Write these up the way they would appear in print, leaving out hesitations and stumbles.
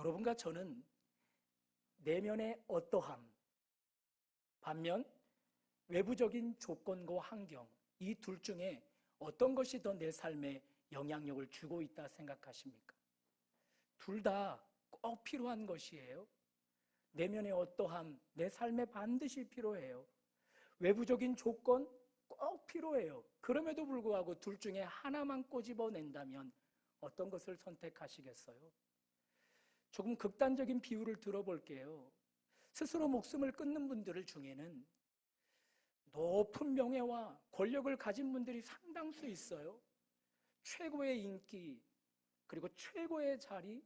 여러분과 저는 내면의 어떠함, 반면 외부적인 조건과 환경, 이 둘 중에 어떤 것이 더 내 삶에 영향력을 주고 있다 생각하십니까? 둘 다 꼭 필요한 것이에요. 내면의 어떠함, 내 삶에 반드시 필요해요. 외부적인 조건 꼭 필요해요. 그럼에도 불구하고 둘 중에 하나만 꼬집어낸다면 어떤 것을 선택하시겠어요? 조금 극단적인 비유를 들어볼게요. 스스로 목숨을 끊는 분들 중에는 높은 명예와 권력을 가진 분들이 상당수 있어요. 최고의 인기, 그리고 최고의 자리,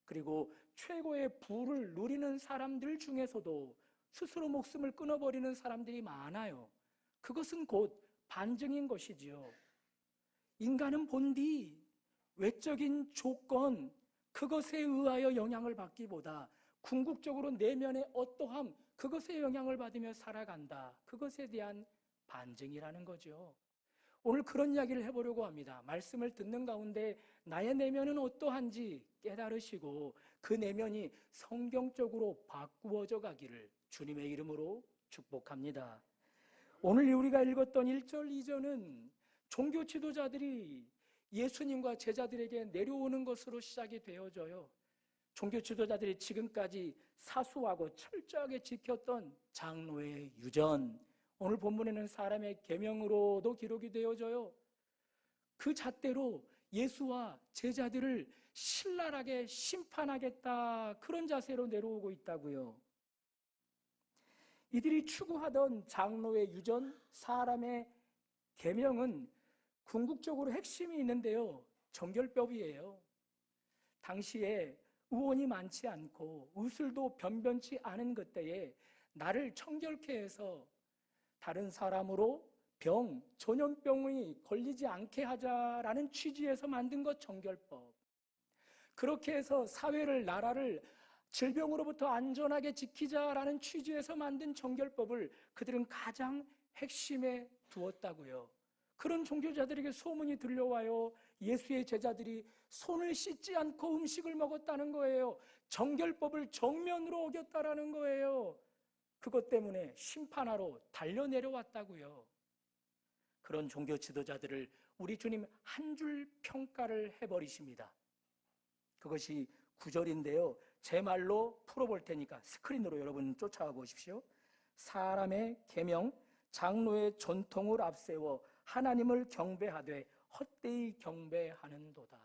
그리고 최고의 부를 누리는 사람들 중에서도 스스로 목숨을 끊어버리는 사람들이 많아요. 그것은 곧 반증인 것이지요. 인간은 본디 외적인 조건, 그것에 의하여 영향을 받기보다 궁극적으로 내면의 어떠함, 그것에 영향을 받으며 살아간다. 그것에 대한 반증이라는 거죠. 오늘 그런 이야기를 해보려고 합니다. 말씀을 듣는 가운데 나의 내면은 어떠한지 깨달으시고 그 내면이 성경적으로 바꾸어져 가기를 주님의 이름으로 축복합니다. 오늘 우리가 읽었던 1절, 2절은 종교 지도자들이 예수님과 제자들에게 내려오는 것으로 시작이 되어져요. 종교 지도자들이 지금까지 사수하고 철저하게 지켰던 장로의 유전, 오늘 본문에는 사람의 계명으로도 기록이 되어져요. 그 잣대로 예수와 제자들을 신랄하게 심판하겠다, 그런 자세로 내려오고 있다고요. 이들이 추구하던 장로의 유전, 사람의 계명은 궁극적으로 핵심이 있는데요, 정결법이에요. 당시에 의원이 많지 않고 의술도 변변치 않은 그때에 나를 청결케 해서 다른 사람으로 전염병이 걸리지 않게 하자라는 취지에서 만든 것, 정결법. 그렇게 해서 사회를, 나라를 질병으로부터 안전하게 지키자라는 취지에서 만든 정결법을 그들은 가장 핵심에 두었다고요. 그런 종교자들에게 소문이 들려와요. 예수의 제자들이 손을 씻지 않고 음식을 먹었다는 거예요. 정결법을 정면으로 어겼다라는 거예요. 그것 때문에 심판하러 달려내려왔다고요. 그런 종교 지도자들을 우리 주님 한 줄 평가를 해버리십니다. 그것이 9절인데요, 제 말로 풀어볼 테니까 스크린으로 여러분 쫓아와 보십시오. 사람의 계명, 장로의 전통을 앞세워 하나님을 경배하되 헛되이 경배하는도다.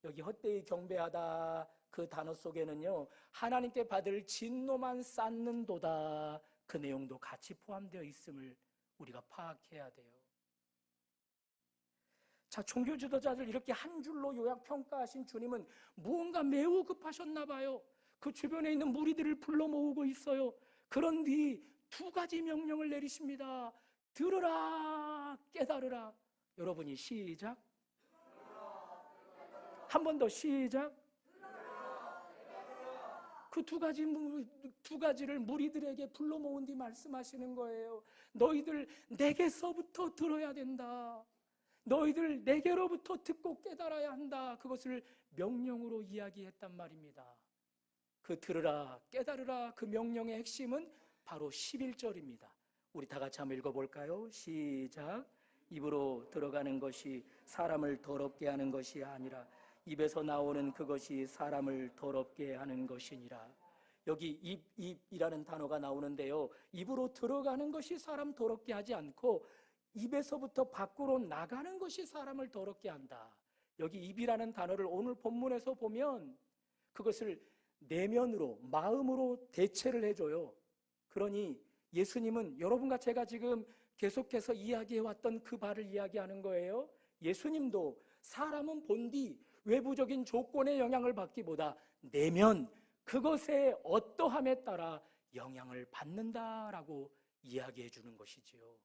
여기 헛되이 경배하다, 그 단어 속에는요, 하나님께 받을 진노만 쌓는도다, 그 내용도 같이 포함되어 있음을 우리가 파악해야 돼요. 자, 종교 지도자들 이렇게 한 줄로 요약 평가하신 주님은 무언가 매우 급하셨나 봐요. 그 주변에 있는 무리들을 불러 모으고 있어요. 그런 뒤 두 가지 명령을 내리십니다. 들으라, 깨달으라. 여러분이 시작. 한 번 더 시작. 그 두 가지를 무리들에게 불러 모은 뒤 말씀하시는 거예요. 너희들 내게서부터 들어야 된다. 너희들 내게로부터 듣고 깨달아야 한다. 그것을 명령으로 이야기했단 말입니다. 그 들으라, 깨달으라, 그 명령의 핵심은 바로 11절입니다. 우리 다 같이 한번 읽어볼까요? 시작. 입으로 들어가는 것이 사람을 더럽게 하는 것이 아니라 입에서 나오는 그것이 사람을 더럽게 하는 것이니라. 여기 입이라는 단어가 나오는데요, 입으로 들어가는 것이 사람 더럽게 하지 않고 입에서부터 밖으로 나가는 것이 사람을 더럽게 한다. 여기 입이라는 단어를 오늘 본문에서 보면 그것을 내면으로, 마음으로 대체를 해줘요. 그러니 예수님은 여러분과 제가 지금 계속해서 이야기해왔던 그 바를 이야기하는 거예요. 예수님도 사람은 본디 외부적인 조건의 영향을 받기보다 내면, 그것의 어떠함에 따라 영향을 받는다라고 이야기해 주는 것이지요.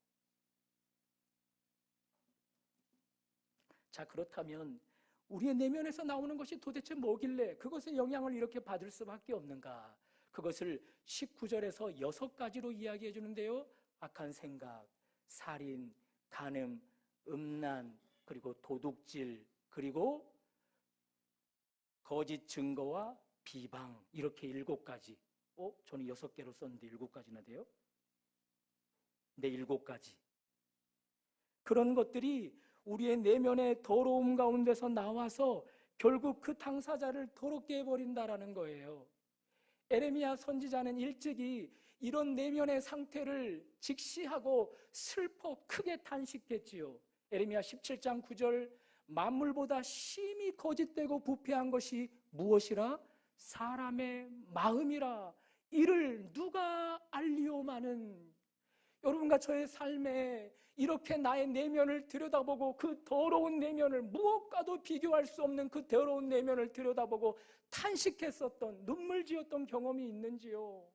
자, 그렇다면 우리의 내면에서 나오는 것이 도대체 뭐길래 그것의 영향을 이렇게 받을 수밖에 없는가? 그것을 19절에서 6가지로 이야기해 주는데요, 악한 생각, 살인, 간음, 음란, 그리고 도둑질, 그리고 거짓 증거와 비방, 이렇게 7가지. 저는 6개로 썼는데 7가지나 돼요? 네, 7가지. 그런 것들이 우리의 내면의 더러움 가운데서 나와서 결국 그 당사자를 더럽게 해버린다라는 거예요. 에레미야 선지자는 일찍이 이런 내면의 상태를 직시하고 슬퍼 크게 탄식했지요. 에레미야 17장 9절, 만물보다 심히 거짓되고 부패한 것이 무엇이라? 사람의 마음이라. 이를 누가 알리오마는. 여러분과 저의 삶에 이렇게 나의 내면을 들여다보고 그 더러운 내면을, 무엇과도 비교할 수 없는 그 더러운 내면을 들여다보고 탄식했었던, 눈물 지었던 경험이 있는지요?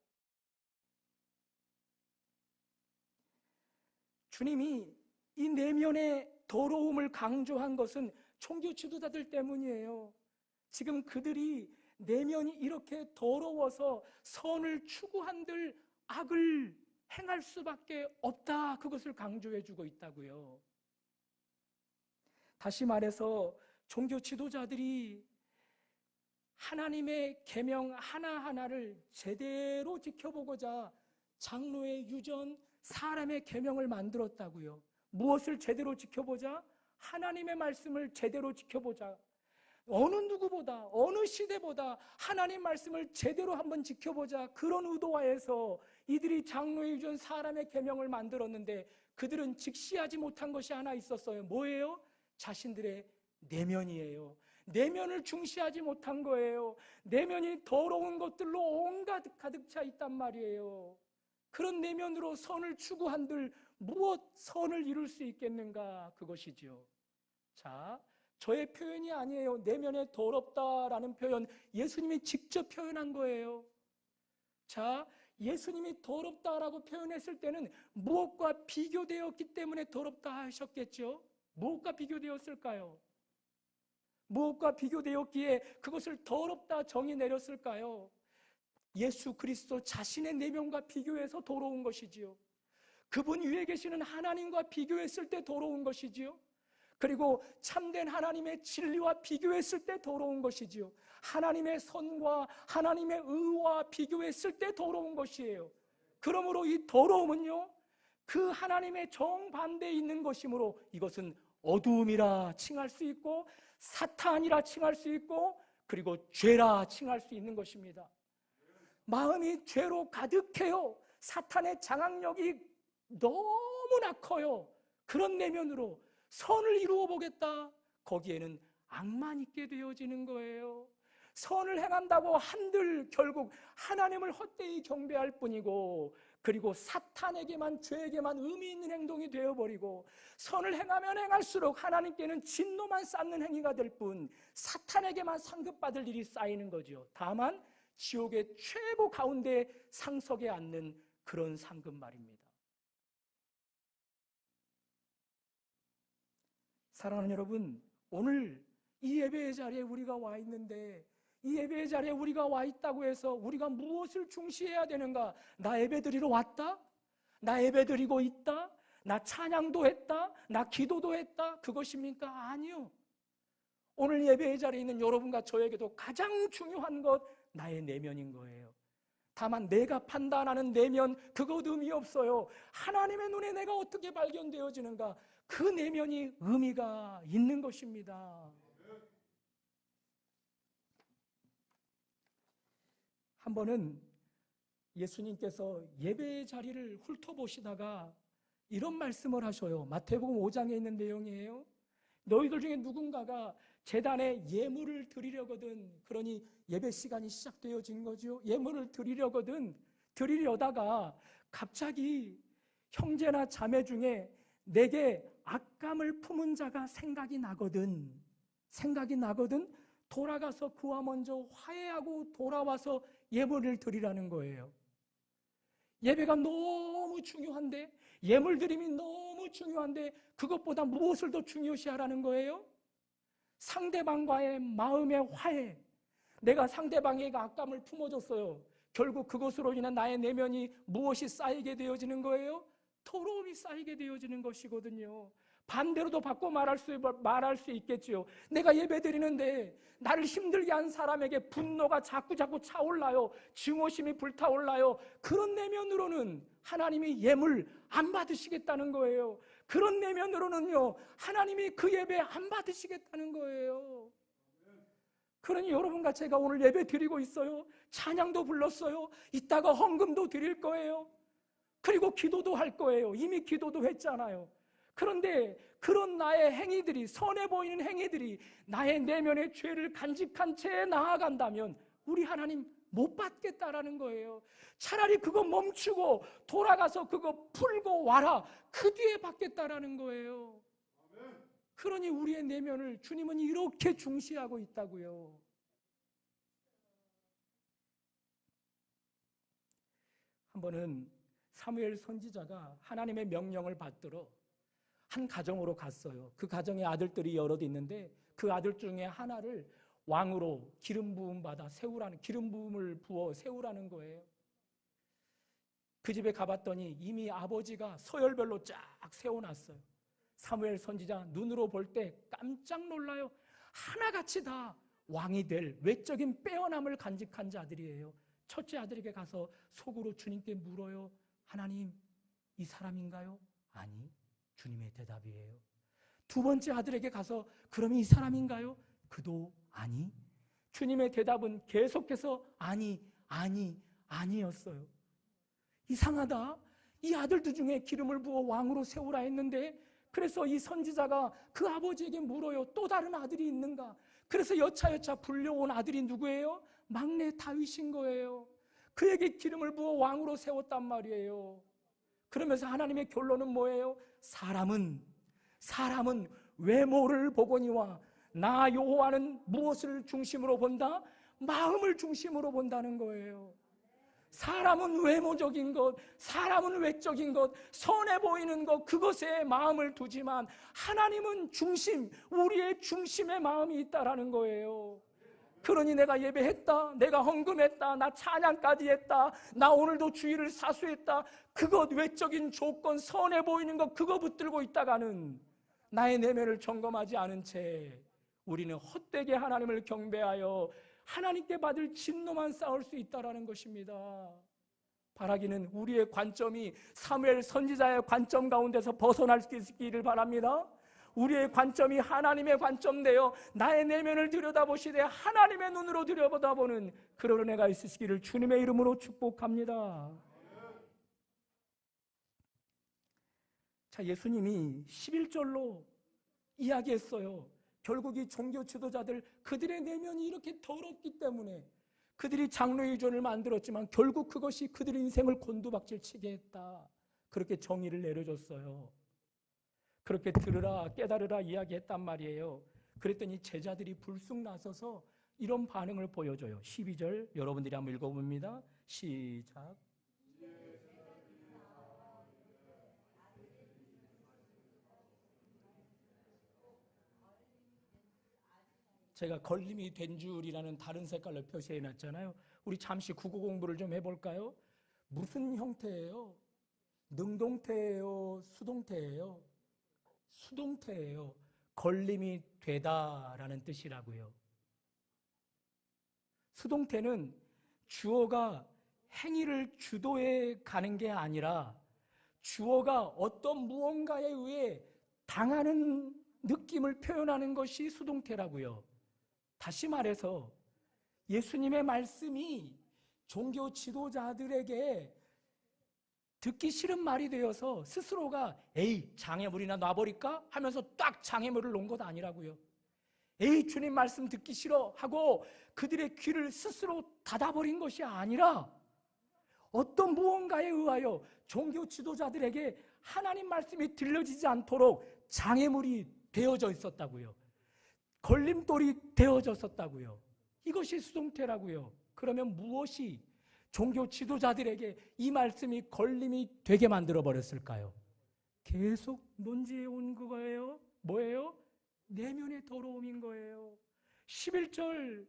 주님이 이 내면의 더러움을 강조한 것은 종교 지도자들 때문이에요. 지금 그들이 내면이 이렇게 더러워서 선을 추구한들 악을 행할 수밖에 없다, 그것을 강조해 주고 있다고요. 다시 말해서 종교 지도자들이 하나님의 계명 하나하나를 제대로 지켜보고자 장로의 유전, 사람의 계명을 만들었다고요. 무엇을 제대로 지켜보자? 하나님의 말씀을 제대로 지켜보자. 어느 누구보다, 어느 시대보다 하나님 말씀을 제대로 한번 지켜보자, 그런 의도하에서 이들이 장로의 유전, 사람의 계명을 만들었는데 그들은 직시하지 못한 것이 하나 있었어요. 뭐예요? 자신들의 내면이에요. 내면을 중시하지 못한 거예요. 내면이 더러운 것들로 온갖 가득 차 있단 말이에요. 그런 내면으로 선을 추구한들 무엇 선을 이룰 수 있겠는가? 그것이지요. 자, 저의 표현이 아니에요. 내면에 더럽다라는 표현 예수님이 직접 표현한 거예요. 자, 예수님이 더럽다라고 표현했을 때는 무엇과 비교되었기 때문에 더럽다 하셨겠죠? 무엇과 비교되었을까요? 무엇과 비교되었기에 그것을 더럽다 정의 내렸을까요? 예수 그리스도 자신의 내면과 비교해서 더러운 것이지요. 그분 위에 계시는 하나님과 비교했을 때 더러운 것이지요. 그리고 참된 하나님의 진리와 비교했을 때 더러운 것이지요. 하나님의 선과 하나님의 의와 비교했을 때 더러운 것이에요. 그러므로 이 더러움은요, 그 하나님의 정반대에 있는 것이므로 이것은 어두움이라 칭할 수 있고 사탄이라 칭할 수 있고 그리고 죄라 칭할 수 있는 것입니다. 마음이 죄로 가득해요. 사탄의 장악력이 너무나 커요. 그런 내면으로 선을 이루어 보겠다, 거기에는 악만 있게 되어지는 거예요. 선을 행한다고 한들 결국 하나님을 헛되이 경배할 뿐이고, 그리고 사탄에게만, 죄에게만 의미 있는 행동이 되어버리고, 선을 행하면 행할수록 하나님께는 진노만 쌓는 행위가 될 뿐 사탄에게만 상급받을 일이 쌓이는 거죠. 다만 지옥의 최고 가운데 상석에 앉는 그런 상급 말입니다. 사랑하는 여러분, 오늘 이 예배의 자리에 우리가 와 있는데, 이 예배의 자리에 우리가 와 있다고 해서 우리가 무엇을 중시해야 되는가? 나 예배드리러 왔다? 나 예배드리고 있다? 나 찬양도 했다? 나 기도도 했다? 그것입니까? 아니요. 오늘 예배의 자리에 있는 여러분과 저에게도 가장 중요한 것, 나의 내면인 거예요. 다만 내가 판단하는 내면, 그것 의미 없어요. 하나님의 눈에 내가 어떻게 발견되어지는가? 그 내면이 의미가 있는 것입니다. 한 번은 예수님께서 예배의 자리를 훑어보시다가 이런 말씀을 하셔요. 마태복음 5장에 있는 내용이에요. 너희들 중에 누군가가 제단에 예물을 드리려거든, 그러니 예배 시간이 시작되어진 거죠. 예물을 드리려다가 갑자기 형제나 자매 중에 내게 악감을 품은 자가 생각이 나거든 돌아가서 그와 먼저 화해하고 돌아와서 예물을 드리라는 거예요. 예배가 너무 중요한데, 예물 드림이 너무 중요한데 그것보다 무엇을 더 중요시하라는 거예요? 상대방과의 마음의 화해. 내가 상대방에게 악감을 품어줬어요. 결국 그것으로 인한 나의 내면이 무엇이 쌓이게 되어지는 거예요? 더러움이 쌓이게 되어지는 것이거든요. 반대로도 바꿔 말할 수 있겠지요. 내가 예배 드리는데 나를 힘들게 한 사람에게 분노가 자꾸 차올라요. 증오심이 불타올라요. 그런 내면으로는 하나님이 예물 안 받으시겠다는 거예요. 그런 내면으로는요, 하나님이 그 예배 안 받으시겠다는 거예요. 그러니 여러분과 제가 오늘 예배 드리고 있어요. 찬양도 불렀어요. 이따가 헌금도 드릴 거예요. 그리고 기도도 할 거예요. 이미 기도도 했잖아요. 그런데 그런 나의 행위들이, 선해 보이는 행위들이 나의 내면의 죄를 간직한 채 나아간다면 우리 하나님 못 받겠다라는 거예요. 차라리 그거 멈추고 돌아가서 그거 풀고 와라. 그 뒤에 받겠다라는 거예요. 그러니 우리의 내면을 주님은 이렇게 중시하고 있다고요. 한 번은 사무엘 선지자가 하나님의 명령을 받들어 한 가정으로 갔어요. 그 가정에 아들들이 여럿 있는데 그 아들 중에 하나를 왕으로 기름 부음 받아 세우라는, 기름 부음을 부어 세우라는 거예요. 그 집에 가봤더니 이미 아버지가 서열별로 쫙 세워놨어요. 사무엘 선지자 눈으로 볼 때 깜짝 놀라요. 하나같이 다 왕이 될 외적인 빼어남을 간직한 자들이에요. 첫째 아들에게 가서 속으로 주님께 물어요. 하나님, 이 사람인가요? 아니, 주님의 대답이에요. 두 번째 아들에게 가서 그럼 이 사람인가요? 그도 아니. 주님의 대답은 계속해서 아니었어요. 이상하다. 이 아들들 중에 기름을 부어 왕으로 세우라 했는데, 그래서 이 선지자가 그 아버지에게 물어요. 또 다른 아들이 있는가? 그래서 여차여차 불려온 아들이 누구예요? 막내 다윗인 거예요. 그에게 기름을 부어 왕으로 세웠단 말이에요. 그러면서 하나님의 결론은 뭐예요? 사람은 외모를 보거니와 나 여호와는 무엇을 중심으로 본다? 마음을 중심으로 본다는 거예요. 사람은 외모적인 것, 사람은 외적인 것, 선해 보이는 것, 그것에 마음을 두지만 하나님은 중심, 우리의 중심에 마음이 있다라는 거예요. 그러니 내가 예배했다, 내가 헌금했다, 나 찬양까지 했다, 나 오늘도 주일을 사수했다, 그것 외적인 조건, 선해 보이는 것, 그거 붙들고 있다가는 나의 내면을 점검하지 않은 채 우리는 헛되게 하나님을 경배하여 하나님께 받을 진노만 쌓을 수 있다라는 것입니다. 바라기는 우리의 관점이 사무엘 선지자의 관점 가운데서 벗어날 수 있기를 바랍니다. 우리의 관점이 하나님의 관점되어 나의 내면을 들여다보시되 하나님의 눈으로 들여다보는 그런 은혜가 있으시기를 주님의 이름으로 축복합니다. 자, 예수님이 11절로 이야기했어요. 결국 이 종교 지도자들, 그들의 내면이 이렇게 더럽기 때문에 그들이 장로의존을 만들었지만 결국 그것이 그들의 인생을 곤두박질 치게 했다. 그렇게 정의를 내려줬어요. 그렇게 들으라 깨달으라 이야기했단 말이에요. 그랬더니 제자들이 불쑥 나서서 이런 반응을 보여줘요. 12절 여러분들이 한번 읽어봅니다. 시작. 제가 걸림이 된 줄이라는 다른 색깔로 표시해 놨잖아요. 우리 잠시 국어 공부를 좀 해볼까요? 무슨 형태예요? 능동태예요? 수동태예요? 수동태예요. 걸림이 되다라는 뜻이라고요. 수동태는 주어가 행위를 주도해 가는 게 아니라 주어가 어떤 무언가에 의해 당하는 느낌을 표현하는 것이 수동태라고요. 다시 말해서 예수님의 말씀이 종교 지도자들에게 듣기 싫은 말이 되어서 스스로가 에이 장애물이나 놔버릴까? 하면서 딱 장애물을 놓은 것 아니라고요. 에이 주님 말씀 듣기 싫어 하고 그들의 귀를 스스로 닫아버린 것이 아니라 어떤 무언가에 의하여 종교 지도자들에게 하나님 말씀이 들려지지 않도록 장애물이 되어져 있었다고요. 걸림돌이 되어졌었다고요. 이것이 수동태라고요. 그러면 무엇이 종교 지도자들에게 이 말씀이 걸림이 되게 만들어 버렸을까요? 계속 논지해 온 그거예요. 뭐예요? 내면의 더러움인 거예요. 11절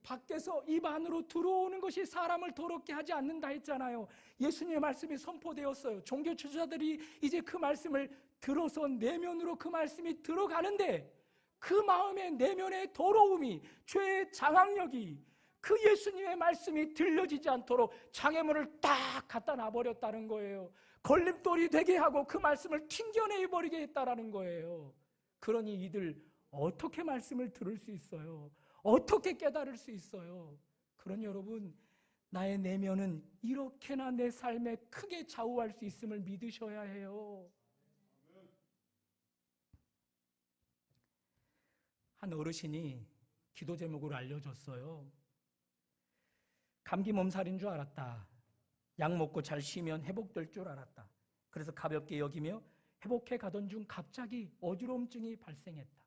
밖에서 입 안으로 들어오는 것이 사람을 더럽게 하지 않는다 했잖아요. 예수님의 말씀이 선포되었어요. 종교 지도자들이 이제 그 말씀을 들어서 내면으로 그 말씀이 들어가는데 그 마음의 내면의 더러움이, 죄의 장악력이 그 예수님의 말씀이 들려지지 않도록 장애물을 딱 갖다 놔버렸다는 거예요. 걸림돌이 되게 하고 그 말씀을 튕겨내버리게 했다라는 거예요. 그러니 이들 어떻게 말씀을 들을 수 있어요? 어떻게 깨달을 수 있어요? 그러니 여러분, 나의 내면은 이렇게나 내 삶에 크게 좌우할 수 있음을 믿으셔야 해요. 한 어르신이 기도 제목을 알려줬어요. 감기 몸살인 줄 알았다. 약 먹고 잘 쉬면 회복될 줄 알았다. 그래서 가볍게 여기며 회복해 가던 중 갑자기 어지러움증이 발생했다.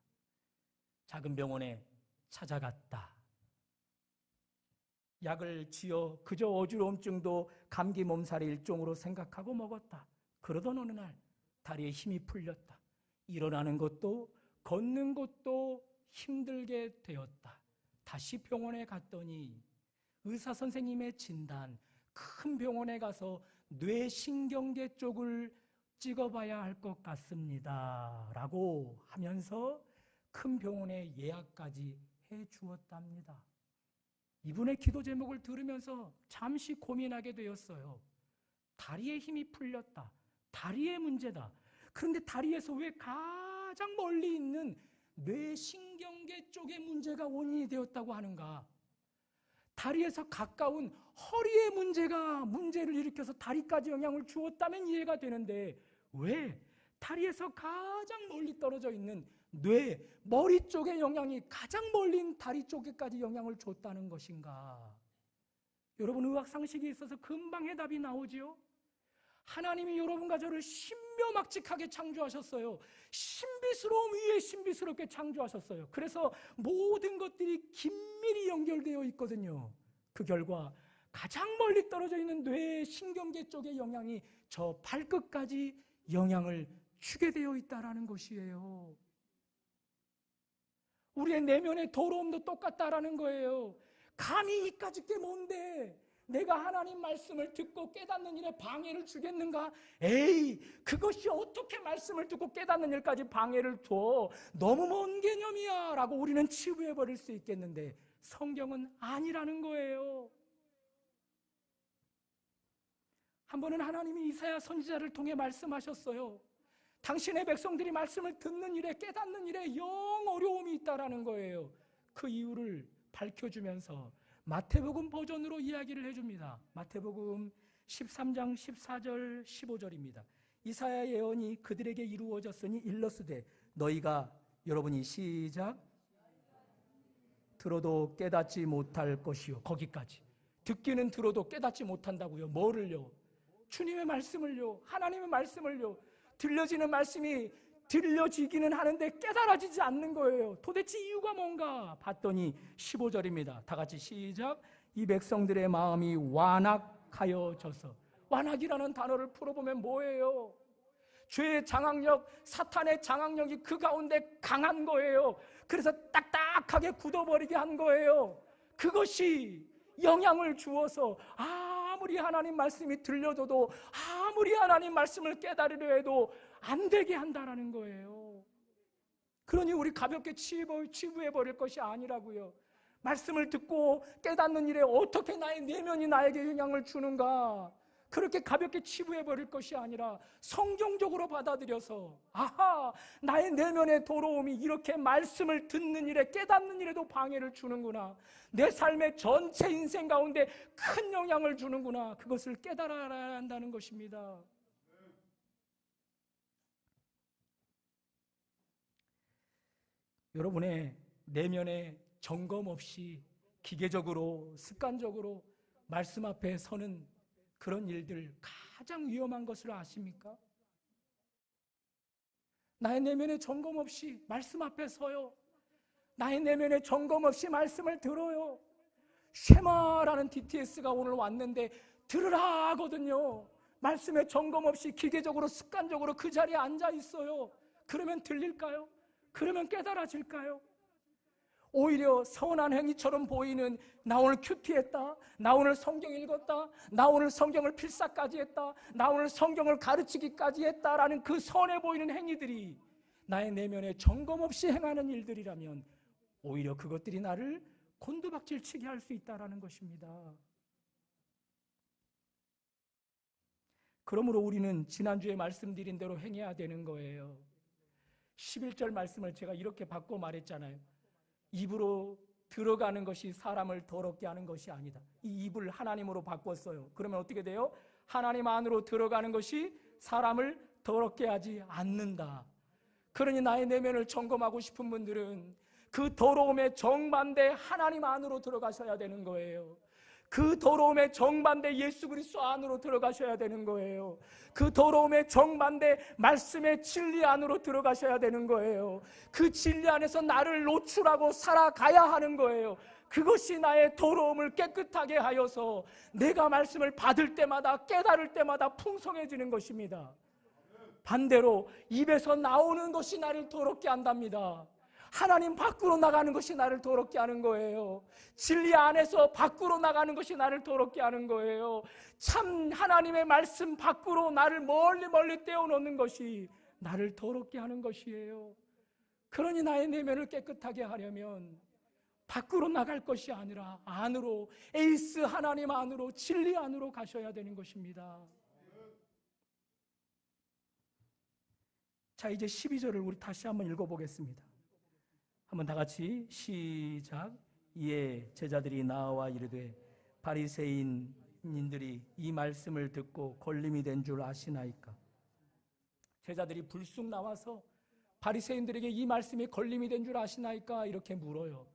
작은 병원에 찾아갔다. 약을 지어 그저 어지러움증도 감기 몸살의 일종으로 생각하고 먹었다. 그러던 어느 날 다리에 힘이 풀렸다. 일어나는 것도 걷는 것도 힘들게 되었다. 다시 병원에 갔더니 의사 선생님의 진단, 큰 병원에 가서 뇌신경계 쪽을 찍어봐야 할 것 같습니다 라고 하면서 큰 병원에 예약까지 해 주었답니다. 이분의 기도 제목을 들으면서 잠시 고민하게 되었어요. 다리에 힘이 풀렸다. 다리의 문제다. 그런데 다리에서 왜 가장 멀리 있는 뇌신경계 쪽의 문제가 원인이 되었다고 하는가? 다리에서 가까운 허리의 문제가 문제를 일으켜서 다리까지 영향을 주었다면 이해가 되는데 왜 다리에서 가장 멀리 떨어져 있는 뇌, 머리 쪽의 영향이 가장 멀리 있는 다리 쪽에까지 영향을 줬다는 것인가? 여러분, 의학 상식이 있어서 금방 해답이 나오지요? 하나님이 여러분과 저를 신묘막직하게 창조하셨어요. 신비스러움 위에 신비스럽게 창조하셨어요. 그래서 모든 것들이 긴밀히 연결되어 있거든요. 그 결과 가장 멀리 떨어져 있는 뇌 신경계 쪽의 영향이 저 발끝까지 영향을 주게 되어 있다는 것이에요. 우리의 내면의 더러움도 똑같다라는 거예요. 감히 이까짓 게 뭔데 내가 하나님 말씀을 듣고 깨닫는 일에 방해를 주겠는가? 에이, 그것이 어떻게 말씀을 듣고 깨닫는 일까지 방해를 줘? 너무 먼 개념이야 라고 우리는 치부해버릴 수 있겠는데 성경은 아니라는 거예요. 한 번은 하나님이 이사야 선지자를 통해 말씀하셨어요. 당신의 백성들이 말씀을 듣는 일에, 깨닫는 일에 영 어려움이 있다라는 거예요. 그 이유를 밝혀주면서 마태복음 버전으로 이야기를 해줍니다. 마태복음 13장 14절 15절입니다. 이사야 예언이 그들에게 이루어졌으니 일러스되 너희가, 여러분이 시작, 들어도 깨닫지 못할 것이요. 거기까지. 듣기는 들어도 깨닫지 못한다고요. 뭐를요? 주님의 말씀을요. 하나님의 말씀을요. 들려지는 말씀이 들려지기는 하는데 깨달아지지 않는 거예요. 도대체 이유가 뭔가 봤더니 15절입니다. 다 같이 시작. 이 백성들의 마음이 완악하여져서. 완악이라는 단어를 풀어보면 뭐예요? 죄의 장악력, 사탄의 장악력이 그 가운데 강한 거예요. 그래서 딱딱하게 굳어버리게 한 거예요. 그것이 영향을 주어서 아무리 하나님 말씀이 들려줘도, 아무리 하나님 말씀을 깨달으려 해도 안 되게 한다라는 거예요. 그러니 우리 가볍게 치부해버릴 것이 아니라고요. 말씀을 듣고 깨닫는 일에 어떻게 나의 내면이 나에게 영향을 주는가, 그렇게 가볍게 치부해버릴 것이 아니라 성경적으로 받아들여서, 아하, 나의 내면의 더러움이 이렇게 말씀을 듣는 일에, 깨닫는 일에도 방해를 주는구나, 내 삶의 전체 인생 가운데 큰 영향을 주는구나, 그것을 깨달아야 한다는 것입니다. 여러분의 내면에 점검 없이 기계적으로, 습관적으로 말씀 앞에 서는 그런 일들, 가장 위험한 것을 아십니까? 나의 내면에 점검 없이 말씀 앞에 서요. 나의 내면에 점검 없이 말씀을 들어요. 쉐마라는 DTS가 오늘 왔는데 들으라 하거든요. 말씀에 점검 없이 기계적으로, 습관적으로 그 자리에 앉아 있어요. 그러면 들릴까요? 그러면 깨달아질까요? 오히려 선한 행위처럼 보이는 나 오늘 큐티했다, 나 오늘 성경 읽었다, 나 오늘 성경을 필사까지 했다, 나 오늘 성경을 가르치기까지 했다라는 그 선해 보이는 행위들이 나의 내면에 점검 없이 행하는 일들이라면 오히려 그것들이 나를 곤두박질치게 할 수 있다는 것입니다. 그러므로 우리는 지난주에 말씀드린 대로 행해야 되는 거예요. 11절 말씀을 제가 이렇게 바꿔 말했잖아요. 입으로 들어가는 것이 사람을 더럽게 하는 것이 아니다. 이 입을 하나님으로 바꿨어요. 그러면 어떻게 돼요? 하나님 안으로 들어가는 것이 사람을 더럽게 하지 않는다. 그러니 나의 내면을 점검하고 싶은 분들은 그 더러움의 정반대 하나님 안으로 들어가셔야 되는 거예요. 그 더러움의 정반대 예수 그리스도 안으로 들어가셔야 되는 거예요. 그 더러움의 정반대 말씀의 진리 안으로 들어가셔야 되는 거예요. 그 진리 안에서 나를 노출하고 살아가야 하는 거예요. 그것이 나의 더러움을 깨끗하게 하여서 내가 말씀을 받을 때마다 깨달을 때마다 풍성해지는 것입니다. 반대로 입에서 나오는 것이 나를 더럽게 한답니다. 하나님 밖으로 나가는 것이 나를 더럽게 하는 거예요. 진리 안에서 밖으로 나가는 것이 나를 더럽게 하는 거예요. 참 하나님의 말씀 밖으로 나를 멀리 떼어놓는 것이 나를 더럽게 하는 것이에요. 그러니 나의 내면을 깨끗하게 하려면 밖으로 나갈 것이 아니라 안으로, 에이스 하나님 안으로, 진리 안으로 가셔야 되는 것입니다. 자, 이제 12절을 우리 다시 한번 읽어보겠습니다. 한번 다 같이 시작. 이에 제자들이 나와 이르되 바리새인인들이 이 말씀을 듣고 걸림이 된 줄 아시나이까. 제자들이 불쑥 나와서 바리새인들에게 이 말씀이 걸림이 된 줄 아시나이까 이렇게 물어요.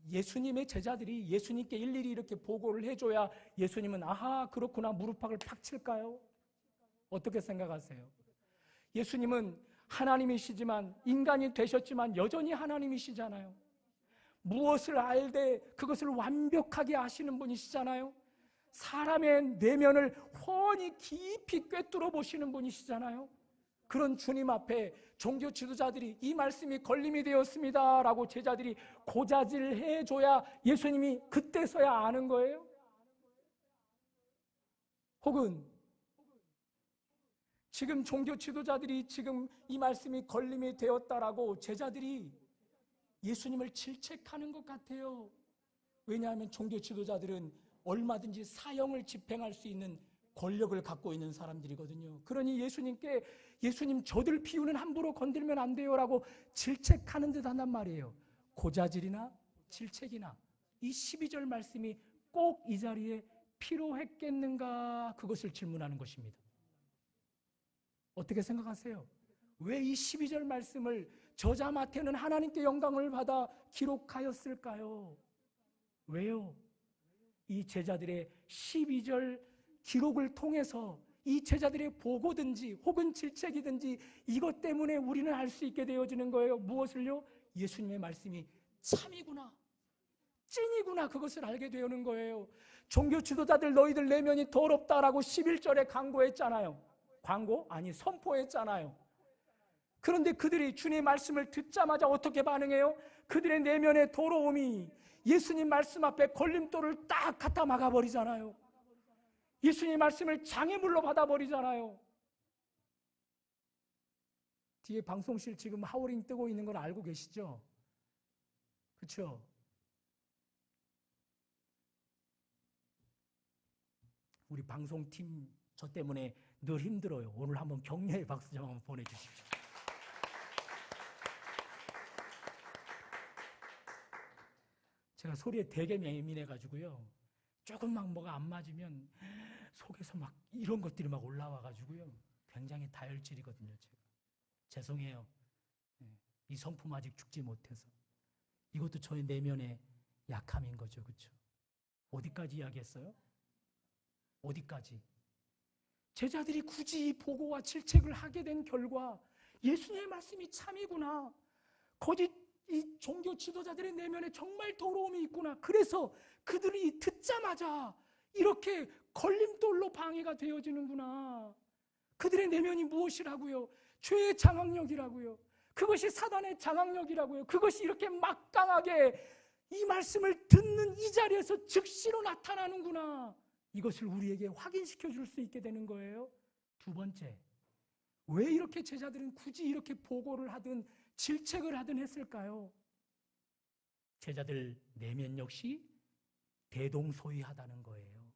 예수님의 제자들이 예수님께 일일이 이렇게 보고를 해줘야 예수님은 아하 그렇구나 무릎팍을 팍 칠까요? 어떻게 생각하세요? 예수님은 하나님이시지만 인간이 되셨지만 여전히 하나님이시잖아요. 무엇을 알되 그것을 완벽하게 아시는 분이시잖아요. 사람의 내면을 훤히 깊이 꿰뚫어 보시는 분이시잖아요. 그런 주님 앞에 종교 지도자들이 이 말씀이 걸림이 되었습니다 라고 제자들이 고자질해 줘야 예수님이 그때서야 아는 거예요? 혹은 지금 종교 지도자들이 지금 이 말씀이 걸림이 되었다라고 제자들이 예수님을 질책하는 것 같아요. 왜냐하면 종교 지도자들은 얼마든지 사형을 집행할 수 있는 권력을 갖고 있는 사람들이거든요. 그러니 예수님께 예수님 저들 비유는 함부로 건들면 안 돼요라고 질책하는 듯 한단 말이에요. 고자질이나 질책이나 이 12절 말씀이 꼭 이 자리에 필요했겠는가 그것을 질문하는 것입니다. 어떻게 생각하세요? 왜 이 12절 말씀을 저자 마태는 하나님께 영광을 받아 기록하였을까요? 왜요? 이 제자들의 12절 기록을 통해서 이 제자들의 보고든지 혹은 질책이든지 이것 때문에 우리는 알 수 있게 되어지는 거예요. 무엇을요? 예수님의 말씀이 참이구나, 찐이구나 그것을 알게 되는 거예요. 종교 지도자들 너희들 내면이 더럽다라고 11절에 광고했잖아요. 광고? 아니 선포했잖아요. 그런데 그들이 주님의 말씀을 듣자마자 어떻게 반응해요? 그들의 내면의 더러움이 예수님 말씀 앞에 걸림돌을 딱 갖다 막아버리잖아요. 예수님 말씀을 장애물로 받아버리잖아요. 뒤에 방송실 지금 하우링 뜨고 있는 걸 알고 계시죠? 그렇죠? 우리 방송팀 저 때문에 늘 힘들어요. 오늘 한번 격려의 박수 좀 한번 보내주십시오. 제가 소리에 되게 예민해가지고요. 조금만 뭐가 안 맞으면 속에서 막 이런 것들이 막 올라와가지고요. 굉장히 다혈질이거든요. 제가. 죄송해요. 이 성품 아직 죽지 못해서. 이것도 저의 내면의 약함인 거죠. 그렇죠? 어디까지 이야기했어요? 어디까지? 제자들이 굳이 보고와 질책을 하게 된 결과 예수님의 말씀이 참이구나. 거짓 이 종교 지도자들의 내면에 정말 더러움이 있구나. 그래서 그들이 듣자마자 이렇게 걸림돌로 방해가 되어지는구나. 그들의 내면이 무엇이라고요? 죄의 장악력이라고요. 그것이 사단의 장악력이라고요. 그것이 이렇게 막강하게 이 말씀을 듣는 이 자리에서 즉시로 나타나는구나. 이것을 우리에게 확인시켜 줄 수 있게 되는 거예요. 두 번째, 왜 이렇게 제자들은 굳이 이렇게 보고를 하든 질책을 하든 했을까요? 제자들 내면 역시 대동소이하다는 거예요.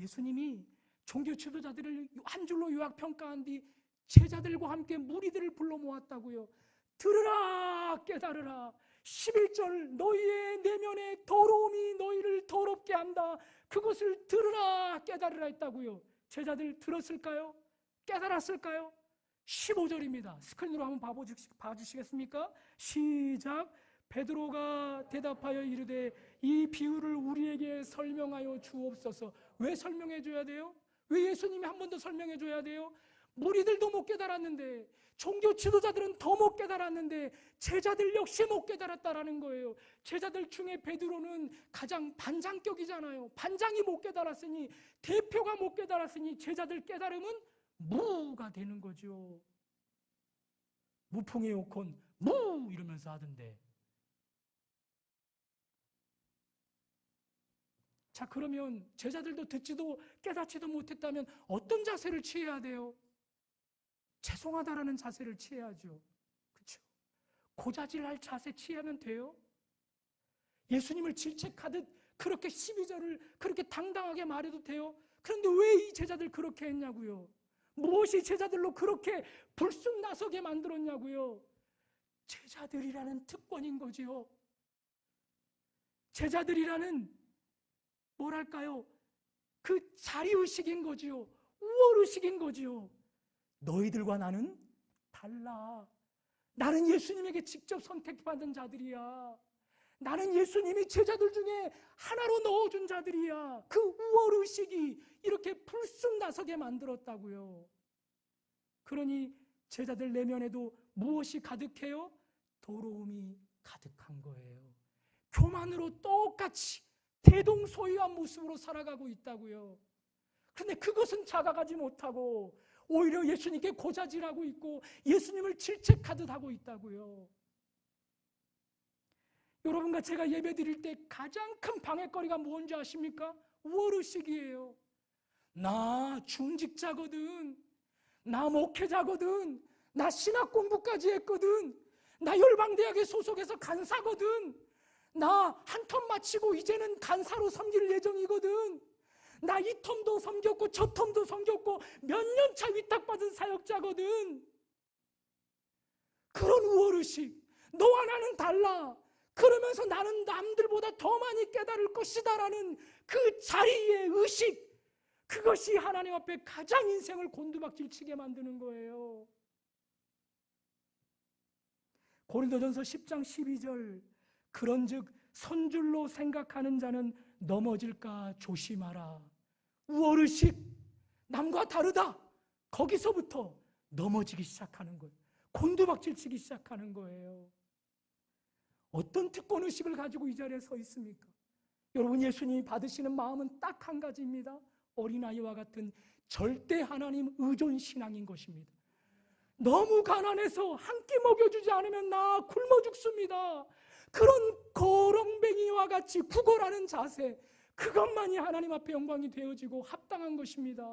예수님이 종교 지도자들을 한 줄로 요약평가한 뒤 제자들과 함께 무리들을 불러 모았다고요. 들으라 깨달으라. 11절 너희의 내면의 더러움이 너희를 더럽게 한다. 그것을 들으라 깨달으라 했다고요. 제자들 들었을까요? 깨달았을까요? 15절입니다. 스크린으로 한번 봐주시겠습니까? 시작. 베드로가 대답하여 이르되 이 비유를 우리에게 설명하여 주옵소서. 왜 설명해 줘야 돼요? 왜 예수님이 한 번 더 설명해 줘야 돼요? 무리들도 못 깨달았는데, 종교 지도자들은 더 못 깨달았는데 제자들 역시 못 깨달았다라는 거예요. 제자들 중에 베드로는 가장 반장격이잖아요. 반장이 못 깨달았으니, 대표가 못 깨달았으니 제자들 깨달음은 무가 되는 거죠. 무풍의 오콘 무 이러면서 하던데. 자, 그러면 제자들도 듣지도 깨닫지도 못했다면 어떤 자세를 취해야 돼요? 죄송하다라는 자세를 취해야죠. 그렇죠? 고자질할 자세 취하면 돼요? 예수님을 질책하듯 그렇게 12절을 그렇게 당당하게 말해도 돼요? 그런데 왜 이 제자들 그렇게 했냐고요? 무엇이 제자들로 그렇게 불쑥 나서게 만들었냐고요? 제자들이라는 특권인 거지요. 제자들이라는 뭐랄까요? 그 자리의식인 거지요. 우월의식인 거지요. 너희들과 나는 달라. 나는 예수님에게 직접 선택받은 자들이야. 나는 예수님이 제자들 중에 하나로 넣어준 자들이야. 그 우월의식이 이렇게 불쑥 나서게 만들었다고요. 그러니 제자들 내면에도 무엇이 가득해요? 더러움이 가득한 거예요. 교만으로 똑같이 대동소이한 모습으로 살아가고 있다고요. 그런데 그것은 자각하지 못하고 오히려 예수님께 고자질하고 있고 예수님을 질책하듯 하고 있다고요. 여러분과 제가 예배 드릴 때 가장 큰 방해거리가 뭔지 아십니까? 우월의식이에요. 나 중직자거든. 나 목회자거든. 나 신학 공부까지 했거든. 나 열방대학에 소속해서 간사거든. 나 한 텀 마치고 이제는 간사로 섬길 예정이거든. 나 이 텀도 섬겼고 저 텀도 섬겼고 몇 년 차 위탁받은 사역자거든. 그런 우월의식. 너와 나는 달라. 그러면서 나는 남들보다 더 많이 깨달을 것이다라는 그 자리의 의식, 그것이 하나님 앞에 가장 인생을 곤두박질치게 만드는 거예요. 고린도전서 10장 12절 그런즉 선줄로 생각하는 자는 넘어질까 조심하라. 우월의식, 남과 다르다. 거기서부터 넘어지기 시작하는 거예요. 곤두박질치기 시작하는 거예요. 어떤 특권의식을 가지고 이 자리에 서 있습니까? 여러분, 예수님이 받으시는 마음은 딱 한 가지입니다. 어린아이와 같은 절대 하나님 의존 신앙인 것입니다. 너무 가난해서 한 끼 먹여주지 않으면 나 굶어 죽습니다. 그런 거렁뱅이와 같이 구걸하는 자세, 그것만이 하나님 앞에 영광이 되어지고 합당한 것입니다.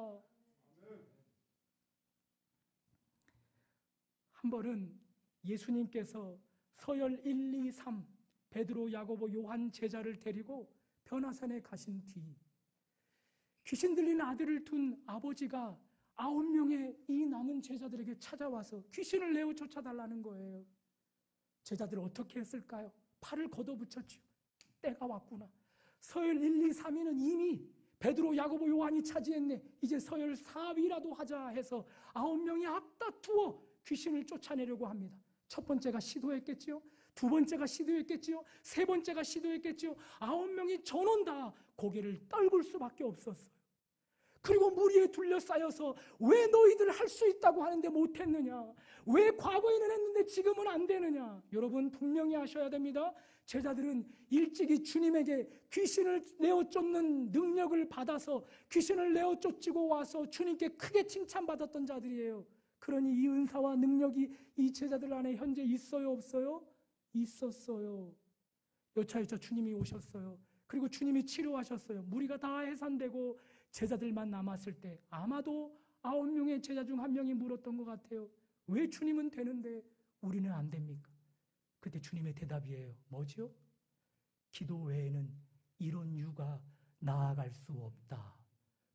한 번은 예수님께서 서열 1, 2, 3 베드로, 야고보, 요한 제자를 데리고 변화산에 가신 뒤 귀신 들린 아들을 둔 아버지가 9명의 이 남은 제자들에게 찾아와서 귀신을 내어 쫓아달라는 거예요. 제자들은 어떻게 했을까요? 팔을 걷어붙였죠. 때가 왔구나. 서열 1, 2, 3위는 이미 베드로, 야고보, 요한이 차지했네. 이제 서열 4위라도 하자 해서 9명이 앞다투어 귀신을 쫓아내려고 합니다. 첫 번째가 시도했겠지요. 두 번째가 시도했겠지요. 세 번째가 시도했겠지요. 9명이 전원 다 고개를 떨굴 수밖에 없었어요. 그리고 무리에 둘러싸여서 왜 너희들 할 수 있다고 하는데 못했느냐? 왜 과거에는 했는데 지금은 안 되느냐? 여러분, 분명히 아셔야 됩니다. 제자들은 일찍이 주님에게 귀신을 내어 쫓는 능력을 받아서 귀신을 내어 쫓고 와서 주님께 크게 칭찬받았던 자들이에요. 그러니 이 은사와 능력이 이 제자들 안에 현재 있어요, 없어요? 있었어요. 여차여차 주님이 오셨어요. 그리고 주님이 치료하셨어요. 무리가 다 해산되고 제자들만 남았을 때 아마도 9명의 제자 중 한 명이 물었던 것 같아요. 왜 주님은 되는데 우리는 안 됩니까? 그때 주님의 대답이에요. 뭐지요? 기도 외에는 이런 유가 나아갈 수 없다.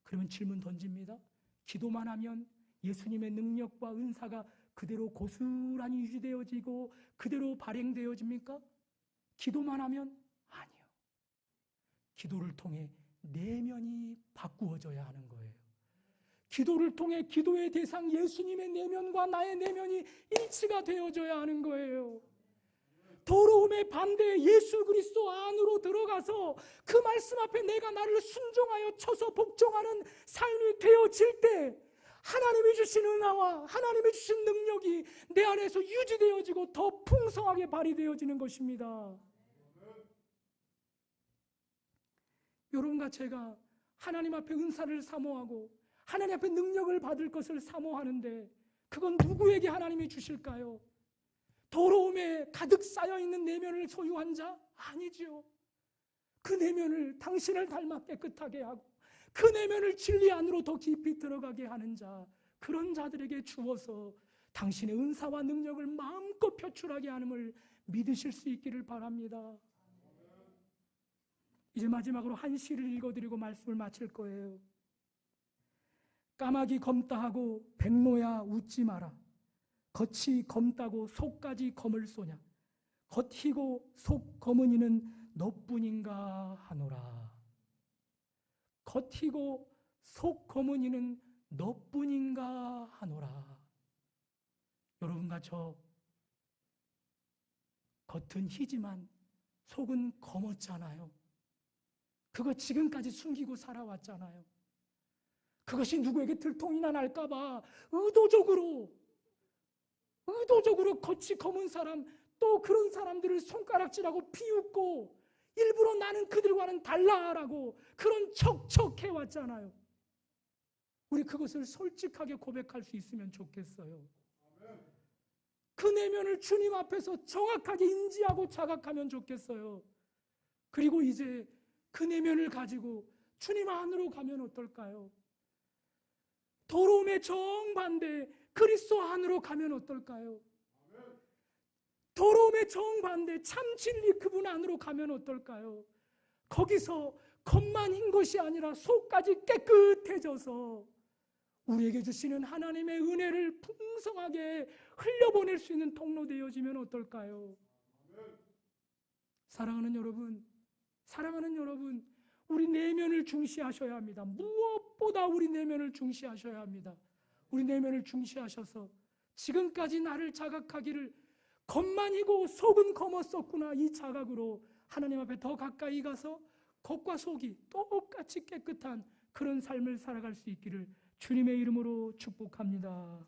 그러면 질문 던집니다. 기도만 하면 예수님의 능력과 은사가 그대로 고스란히 유지되어지고 그대로 발행되어집니까? 기도만 하면 아니요. 기도를 통해 내면이 바꾸어져야 하는 거예요. 기도를 통해 기도의 대상 예수님의 내면과 나의 내면이 일치가 되어져야 하는 거예요. 더러움의 반대에 예수 그리스도 안으로 들어가서 그 말씀 앞에 내가 나를 순종하여 쳐서 복종하는 삶이 되어질 때 하나님이 주신 은혜와 하나님이 주신 능력이 내 안에서 유지되어지고 더 풍성하게 발휘되어지는 것입니다. 여러분과 제가 하나님 앞에 은사를 사모하고 하나님 앞에 능력을 받을 것을 사모하는데 그건 누구에게 하나님이 주실까요? 더러움에 가득 쌓여있는 내면을 소유한 자? 아니지요. 그 내면을 당신을 닮아 깨끗하게 하고 그 내면을 진리 안으로 더 깊이 들어가게 하는 자, 그런 자들에게 주어서 당신의 은사와 능력을 마음껏 표출하게 하는을 믿으실 수 있기를 바랍니다. 이제 마지막으로 한 시를 읽어드리고 말씀을 마칠 거예요. 까마귀 검다 하고 백로야 웃지 마라. 겉이 검다고 속까지 검을 쏘냐. 겉이고 속 검은 이는 너뿐인가 하노라. 겉이고 속 검은 이는 너뿐인가 하노라. 여러분과 저 겉은 희지만 속은 검었잖아요. 그거 지금까지 숨기고 살아왔잖아요. 그것이 누구에게 들통이나 날까봐 의도적으로 겉이 검은 사람, 또 그런 사람들을 손가락질하고 비웃고 일부러 나는 그들과는 달라라고 그런 척척해왔잖아요. 우리 그것을 솔직하게 고백할 수 있으면 좋겠어요. 그 내면을 주님 앞에서 정확하게 인지하고 자각하면 좋겠어요. 그리고 이제 그 내면을 가지고 주님 안으로 가면 어떨까요? 더러움의 정반대 그리스도 안으로 가면 어떨까요? 더러움의 정반대 참 진리 그분 안으로 가면 어떨까요? 거기서 겉만인 것이 아니라 속까지 깨끗해져서 우리에게 주시는 하나님의 은혜를 풍성하게 흘려보낼 수 있는 통로 되어지면 어떨까요? 사랑하는 여러분, 우리 내면을 중시하셔야 합니다. 무엇보다 우리 내면을 중시하셔야 합니다. 우리 내면을 중시하셔서 지금까지 나를 자각하기를 겉만이고 속은 검었었구나, 이 자각으로 하나님 앞에 더 가까이 가서 겉과 속이 똑같이 깨끗한 그런 삶을 살아갈 수 있기를 주님의 이름으로 축복합니다.